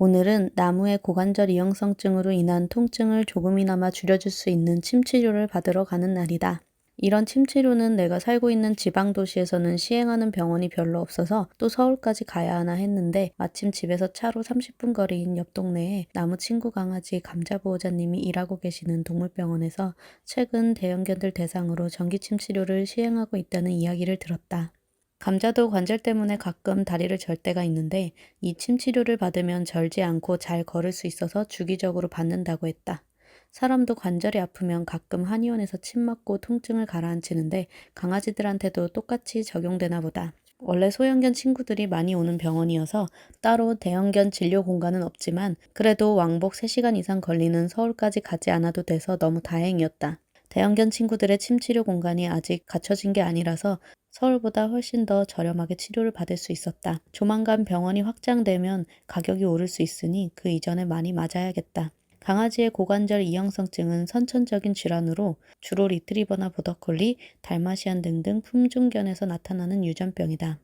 오늘은 나무의 고관절 이형성증으로 인한 통증을 조금이나마 줄여줄 수 있는 침 치료를 받으러 가는 날이다. 이런 침 치료는 내가 살고 있는 지방 도시에서는 시행하는 병원이 별로 없어서 또 서울까지 가야 하나 했는데 마침 집에서 차로 30분 거리인 옆 동네에 나무 친구 강아지 감자 보호자님이 일하고 계시는 동물병원에서 최근 대형견들 대상으로 전기침 치료를 시행하고 있다는 이야기를 들었다. 감자도 관절 때문에 가끔 다리를 절 때가 있는데 이 침 치료를 받으면 절지 않고 잘 걸을 수 있어서 주기적으로 받는다고 했다. 사람도 관절이 아프면 가끔 한의원에서 침 맞고 통증을 가라앉히는데 강아지들한테도 똑같이 적용되나 보다. 원래 소형견 친구들이 많이 오는 병원이어서 따로 대형견 진료 공간은 없지만 그래도 왕복 3시간 이상 걸리는 서울까지 가지 않아도 돼서 너무 다행이었다. 대형견 친구들의 침 치료 공간이 아직 갖춰진 게 아니라서 서울보다 훨씬 더 저렴하게 치료를 받을 수 있었다. 조만간 병원이 확장되면 가격이 오를 수 있으니 그 이전에 많이 맞아야겠다. 강아지의 고관절 이형성증은 선천적인 질환으로 주로 리트리버나 보더콜리, 달마시안 등등 품종견에서 나타나는 유전병이다.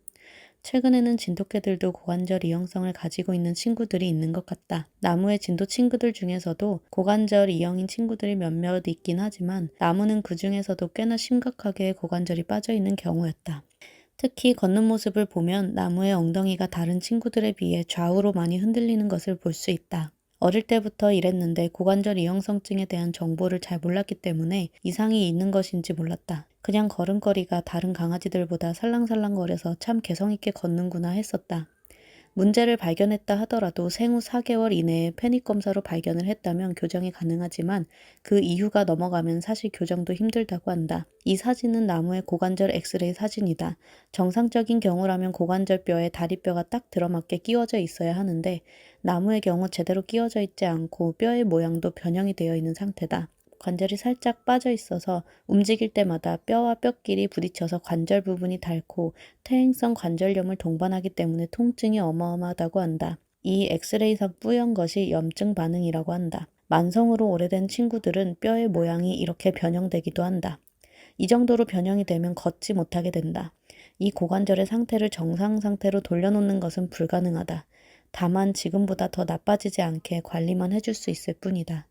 최근에는 진돗개들도 고관절 이형성을 가지고 있는 친구들이 있는 것 같다. 나무의 진돗 친구들 중에서도 고관절 이형인 친구들이 몇몇 있긴 하지만 나무는 그 중에서도 꽤나 심각하게 고관절이 빠져 있는 경우였다. 특히 걷는 모습을 보면 나무의 엉덩이가 다른 친구들에 비해 좌우로 많이 흔들리는 것을 볼 수 있다. 어릴 때부터 이랬는데 고관절 이형성증에 대한 정보를 잘 몰랐기 때문에 이상이 있는 것인지 몰랐다. 그냥 걸음걸이가 다른 강아지들보다 살랑살랑거려서 참 개성있게 걷는구나 했었다. 문제를 발견했다 하더라도 생후 4개월 이내에 패닉 검사로 발견을 했다면 교정이 가능하지만 그 이후가 넘어가면 사실 교정도 힘들다고 한다. 이 사진은 나무의 고관절 엑스레이 사진이다. 정상적인 경우라면 고관절뼈에 다리뼈가 딱 들어맞게 끼워져 있어야 하는데 나무의 경우 제대로 끼워져 있지 않고 뼈의 모양도 변형이 되어 있는 상태다. 관절이 살짝 빠져 있어서 움직일 때마다 뼈와 뼈끼리 부딪혀서 관절 부분이 닳고 퇴행성 관절염을 동반하기 때문에 통증이 어마어마하다고 한다. 이 엑스레이상 뿌연 것이 염증 반응이라고 한다. 만성으로 오래된 친구들은 뼈의 모양이 이렇게 변형되기도 한다. 이 정도로 변형이 되면 걷지 못하게 된다. 이 고관절의 상태를 정상 상태로 돌려놓는 것은 불가능하다. 다만 지금보다 더 나빠지지 않게 관리만 해줄 수 있을 뿐이다.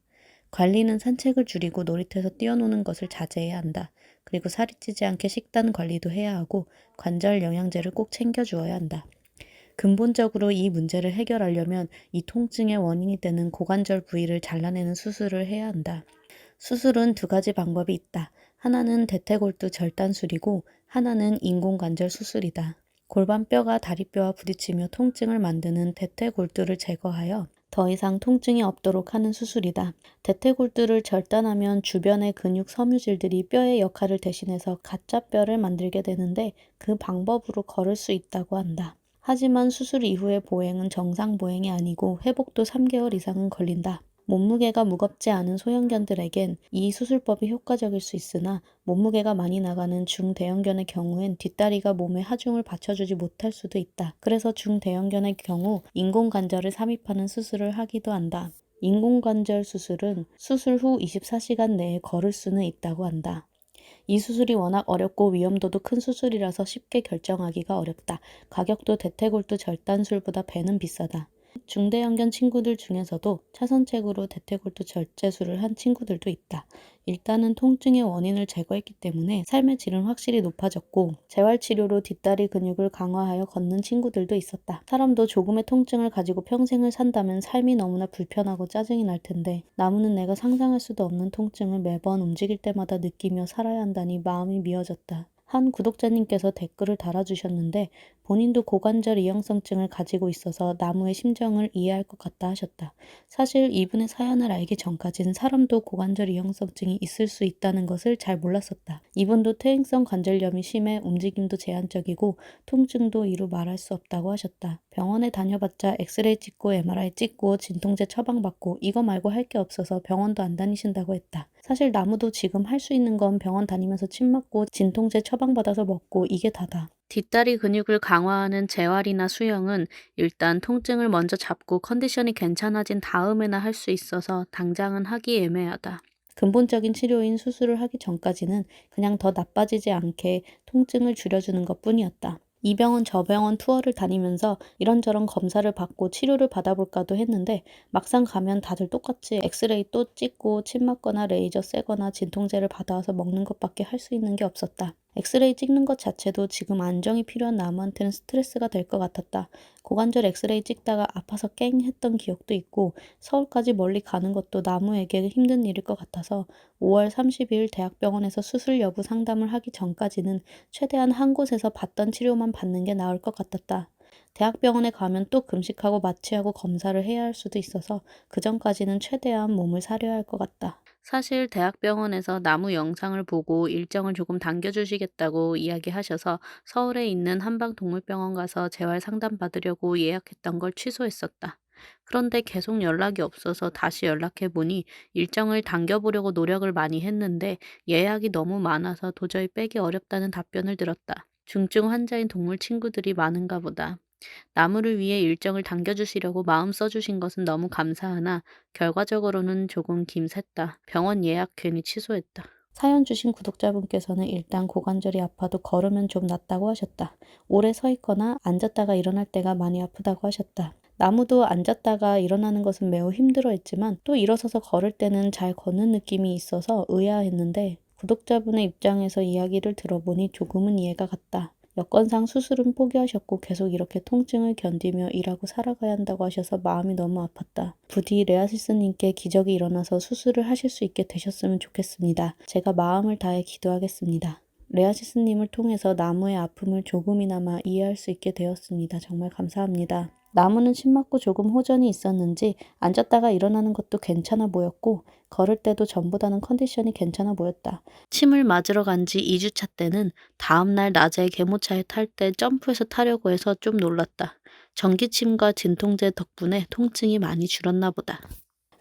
관리는 산책을 줄이고 놀이터에서 뛰어노는 것을 자제해야 한다. 그리고 살이 찌지 않게 식단 관리도 해야 하고 관절 영양제를 꼭 챙겨주어야 한다. 근본적으로 이 문제를 해결하려면 이 통증의 원인이 되는 고관절 부위를 잘라내는 수술을 해야 한다. 수술은 2가지 방법이 있다. 하나는 대퇴골두 절단술이고 하나는 인공관절 수술이다. 골반뼈가 다리뼈와 부딪히며 통증을 만드는 대퇴골두를 제거하여 더 이상 통증이 없도록 하는 수술이다. 대퇴골두를 절단하면 주변의 근육 섬유질들이 뼈의 역할을 대신해서 가짜 뼈를 만들게 되는데 그 방법으로 걸을 수 있다고 한다. 하지만 수술 이후의 보행은 정상 보행이 아니고 회복도 3개월 이상은 걸린다. 몸무게가 무겁지 않은 소형견들에겐 이 수술법이 효과적일 수 있으나 몸무게가 많이 나가는 중대형견의 경우엔 뒷다리가 몸에 하중을 받쳐주지 못할 수도 있다. 그래서 중대형견의 경우 인공관절을 삽입하는 수술을 하기도 한다. 인공관절 수술은 수술 후 24시간 내에 걸을 수는 있다고 한다. 이 수술이 워낙 어렵고 위험도도 큰 수술이라서 쉽게 결정하기가 어렵다. 가격도 대퇴골두 절단술보다 배는 비싸다. 중대형견 친구들 중에서도 차선책으로 대퇴골두 절제술을 한 친구들도 있다. 일단은 통증의 원인을 제거했기 때문에 삶의 질은 확실히 높아졌고 재활치료로 뒷다리 근육을 강화하여 걷는 친구들도 있었다. 사람도 조금의 통증을 가지고 평생을 산다면 삶이 너무나 불편하고 짜증이 날 텐데 나무는 내가 상상할 수도 없는 통증을 매번 움직일 때마다 느끼며 살아야 한다니 마음이 미어졌다. 한 구독자님께서 댓글을 달아주셨는데 본인도 고관절 이형성증을 가지고 있어서 나무의 심정을 이해할 것 같다 하셨다. 사실 이분의 사연을 알기 전까진 사람도 고관절 이형성증이 있을 수 있다는 것을 잘 몰랐었다. 이분도 퇴행성 관절염이 심해 움직임도 제한적이고 통증도 이루 말할 수 없다고 하셨다. 병원에 다녀봤자 엑스레이 찍고 MRI 찍고 진통제 처방받고 이거 말고 할 게 없어서 병원도 안 다니신다고 했다. 사실 나무도 지금 할 수 있는 건 병원 다니면서 침 맞고 진통제 처방받아서 먹고 이게 다다. 뒷다리 근육을 강화하는 재활이나 수영은 일단 통증을 먼저 잡고 컨디션이 괜찮아진 다음에나 할 수 있어서 당장은 하기 애매하다. 근본적인 치료인 수술을 하기 전까지는 그냥 더 나빠지지 않게 통증을 줄여주는 것뿐이었다. 이 병원 저 병원 투어를 다니면서 이런저런 검사를 받고 치료를 받아볼까도 했는데 막상 가면 다들 똑같이 엑스레이 또 찍고 침 맞거나 레이저 쐬거나 진통제를 받아와서 먹는 것밖에 할 수 있는 게 없었다. 엑스레이 찍는 것 자체도 지금 안정이 필요한 나무한테는 스트레스가 될 것 같았다. 고관절 엑스레이 찍다가 아파서 깽 했던 기억도 있고 서울까지 멀리 가는 것도 나무에게 힘든 일일 것 같아서 5월 30일 대학병원에서 수술 여부 상담을 하기 전까지는 최대한 한 곳에서 받던 치료만 받는 게 나을 것 같았다. 대학병원에 가면 또 금식하고 마취하고 검사를 해야 할 수도 있어서 그 전까지는 최대한 몸을 사려야 할 것 같다. 사실 대학병원에서 나무 영상을 보고 일정을 조금 당겨주시겠다고 이야기하셔서 서울에 있는 한방동물병원 가서 재활 상담 받으려고 예약했던 걸 취소했었다. 그런데 계속 연락이 없어서 다시 연락해보니 일정을 당겨보려고 노력을 많이 했는데 예약이 너무 많아서 도저히 빼기 어렵다는 답변을 들었다. 중증 환자인 동물 친구들이 많은가 보다. 나무를 위해 일정을 당겨주시려고 마음 써주신 것은 너무 감사하나 결과적으로는 조금 김샜다. 병원 예약 괜히 취소했다. 사연 주신 구독자분께서는 일단 고관절이 아파도 걸으면 좀 낫다고 하셨다. 오래 서 있거나 앉았다가 일어날 때가 많이 아프다고 하셨다. 나무도 앉았다가 일어나는 것은 매우 힘들어했지만 또 일어서서 걸을 때는 잘 걷는 느낌이 있어서 의아했는데 구독자분의 입장에서 이야기를 들어보니 조금은 이해가 갔다. 여건상 수술은 포기하셨고 계속 이렇게 통증을 견디며 일하고 살아가야 한다고 하셔서 마음이 너무 아팠다. 부디 레아시스님께 기적이 일어나서 수술을 하실 수 있게 되셨으면 좋겠습니다. 제가 마음을 다해 기도하겠습니다. 레아시스님을 통해서 나무의 아픔을 조금이나마 이해할 수 있게 되었습니다. 정말 감사합니다. 나무는 침 맞고 조금 호전이 있었는지 앉았다가 일어나는 것도 괜찮아 보였고 걸을 때도 전보다는 컨디션이 괜찮아 보였다. 침을 맞으러 간 지 2주차 때는 다음날 낮에 개모차에 탈 때 점프해서 타려고 해서 좀 놀랐다. 전기침과 진통제 덕분에 통증이 많이 줄었나 보다.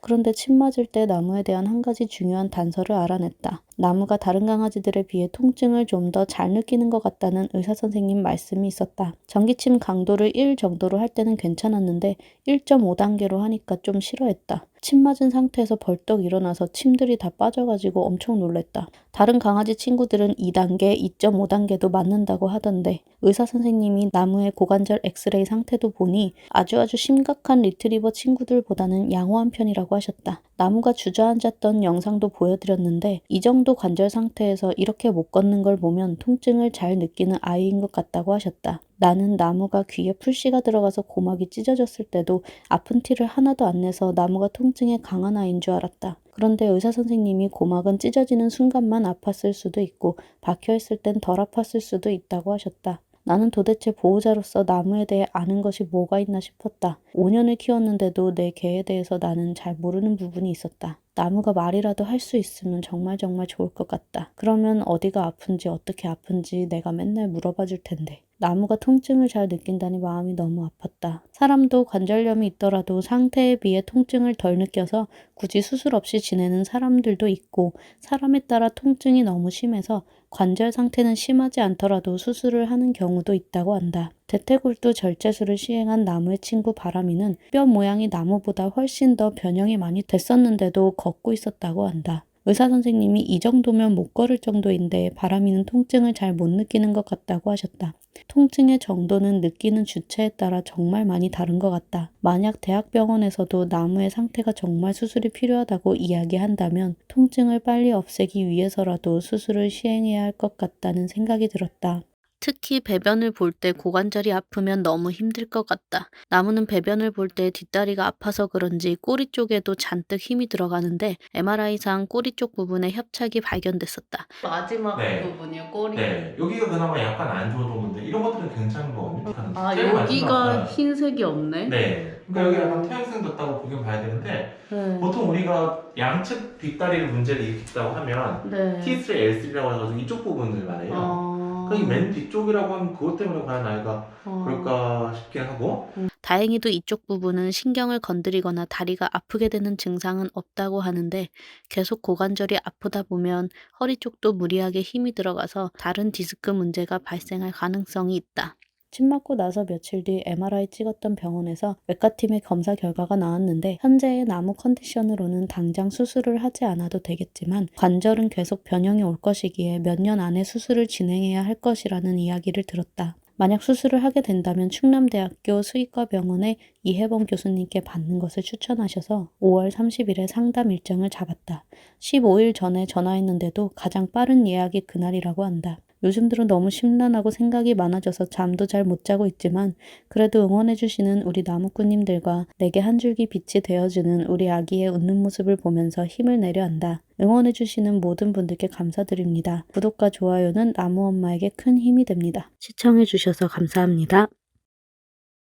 그런데 침 맞을 때 나무에 대한 한 가지 중요한 단서를 알아냈다. 나무가 다른 강아지들에 비해 통증을 좀 더 잘 느끼는 것 같다는 의사선생님 말씀이 있었다. 전기침 강도를 1 정도로 할 때는 괜찮았는데 1.5단계로 하니까 좀 싫어했다. 침 맞은 상태에서 벌떡 일어나서 침들이 다 빠져가지고 엄청 놀랬다. 다른 강아지 친구들은 2단계, 2.5단계도 맞는다고 하던데 의사선생님이 나무의 고관절 엑스레이 상태도 보니 아주 심각한 리트리버 친구들보다는 양호한 편이라고 하셨다. 나무가 주저앉았던 영상도 보여드렸는데 이 정도 관절 상태에서 이렇게 못 걷는 걸 보면 통증을 잘 느끼는 아이인 것 같다고 하셨다. 나는 나무가 귀에 풀씨가 들어가서 고막이 찢어졌을 때도 아픈 티를 하나도 안 내서 나무가 통증에 강한 아이인 줄 알았다. 그런데 의사선생님이 고막은 찢어지는 순간만 아팠을 수도 있고 박혀있을 땐 덜 아팠을 수도 있다고 하셨다. 나는 도대체 보호자로서 나무에 대해 아는 것이 뭐가 있나 싶었다. 5년을 키웠는데도 내 개에 대해서 나는 잘 모르는 부분이 있었다. 나무가 말이라도 할 수 있으면 정말 좋을 것 같다. 그러면 어디가 아픈지 어떻게 아픈지 내가 맨날 물어봐 줄 텐데. 나무가 통증을 잘 느낀다니 마음이 너무 아팠다. 사람도 관절염이 있더라도 상태에 비해 통증을 덜 느껴서 굳이 수술 없이 지내는 사람들도 있고 사람에 따라 통증이 너무 심해서 관절 상태는 심하지 않더라도 수술을 하는 경우도 있다고 한다. 대퇴골두 절제술을 시행한 나무의 친구 바람이는 뼈 모양이 나무보다 훨씬 더 변형이 많이 됐었는데도 걷고 있었다고 한다. 의사선생님이 이 정도면 못 걸을 정도인데 바람이는 통증을 잘 못 느끼는 것 같다고 하셨다. 통증의 정도는 느끼는 주체에 따라 정말 많이 다른 것 같다. 만약 대학병원에서도 나무의 상태가 정말 수술이 필요하다고 이야기한다면 통증을 빨리 없애기 위해서라도 수술을 시행해야 할 것 같다는 생각이 들었다. 특히 배변을 볼 때 고관절이 아프면 너무 힘들 것 같다. 나무는 배변을 볼 때 뒷다리가 아파서 그런지 꼬리 쪽에도 잔뜩 힘이 들어가는데 MRI상 꼬리 쪽 부분에 협착이 발견됐었다. 마지막 네. 부분이요, 꼬리. 네. 여기가 그나마 약간 안 좋은 부분인데 이런 것들은 괜찮은 거거든요. 아, 제일 마지막 여기가 흰색이 없네? 네. 그러니까 여기 약간 어. 퇴행성 뒀다고 보긴 봐야 되는데 네. 보통 우리가 양측 뒷다리를 문제를 일으켰다고 하면 네. T3, L3라고 해가지고 이쪽 부분을 말해요. 그 맨 뒤쪽이라고 하면 그것 때문에 과연 아이가 그럴까 싶긴 하고. 다행히도 이쪽 부분은 신경을 건드리거나 다리가 아프게 되는 증상은 없다고 하는데 계속 고관절이 아프다 보면 허리 쪽도 무리하게 힘이 들어가서 다른 디스크 문제가 발생할 가능성이 있다. 침 맞고 나서 며칠 뒤 MRI 찍었던 병원에서 외과팀의 검사 결과가 나왔는데 현재의 나무 컨디션으로는 당장 수술을 하지 않아도 되겠지만 관절은 계속 변형이 올 것이기에 몇 년 안에 수술을 진행해야 할 것이라는 이야기를 들었다. 만약 수술을 하게 된다면 충남대학교 수의과병원의 이혜범 교수님께 받는 것을 추천하셔서 5월 30일에 상담 일정을 잡았다. 15일 전에 전화했는데도 가장 빠른 예약이 그날이라고 한다. 요즘 들어 너무 심란하고 생각이 많아져서 잠도 잘 못 자고 있지만 그래도 응원해주시는 우리 나무꾼님들과 내게 한 줄기 빛이 되어주는 우리 아기의 웃는 모습을 보면서 힘을 내려 한다. 응원해주시는 모든 분들께 감사드립니다. 구독과 좋아요는 나무 엄마에게 큰 힘이 됩니다. 시청해주셔서 감사합니다.